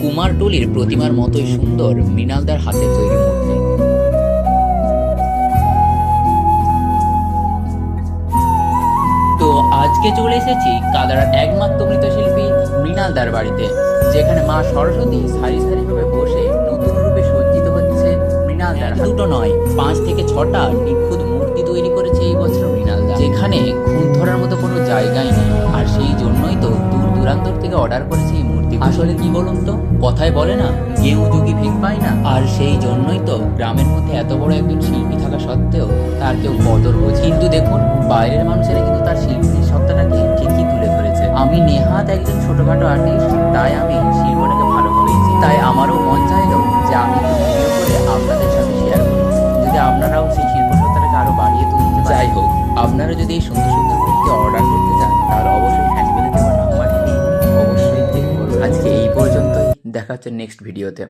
কুমারটুলির প্রতিমার মতোই সুন্দর মৃণালদার হাতে তৈরি মূর্তি। তো আজকে চলে এসেছি কাদারার একমাত্র মৃৎশিল্পী মৃণালদার বাড়িতে, যেখানে মা সরস্বতী সারি সারি ভাবে বসে নতুন রূপে সজ্জিত হচ্ছে মৃণালদার। দুটো নয়, 5 থেকে 6টা নিখুঁত মূর্তি তৈরি করেছে এই বছর মৃণালদা, যেখানে খুঁত ধরার মতো কোনো জায়গাই নেই। আর সেই জন্যই তো দূর দূরান্তর থেকে অর্ডার করেছে এই মূর্তি। আসলে কি বলুন তো, কথায় বলে না কেউ যুগি ভিক পায় না, আর সেই জন্যই তো গ্রামের মধ্যে এত বড় একজন শিল্পী থাকা সত্ত্বেও তার কেউ কদর বোঝে। কিন্তু দেখুন, বাইরের মানুষেরা কিন্তু তার শিল্পীর সত্তাটাকে ঠিকই তুলে ধরেছে। আমি নেহাত একজন ছোটখাটো আর্টিস্ট, তাই আমি শিল্পটাকে ভালোভাবেই চিনি। তাই আমারও মন চাইলো যে আমি ভিডিও করে আপনাদের সাথে শেয়ার করি, যদি আপনারাও সেই শিল্প সত্তাটাকে আরো বাড়িয়ে তুলতে পারেন। যাই হোক, আপনারা যদি এই সুন্দর সুন্দর মূর্তি অর্ডার করতে চান, তাহলে অবশ্যই হ্যান্ডমেলে দেওয়া নাম্বারটি অবশ্যই ক্লিক করুন। আজকে এই পর্যন্তই, দেখা হচ্ছে নেক্সট ভিডিওতে।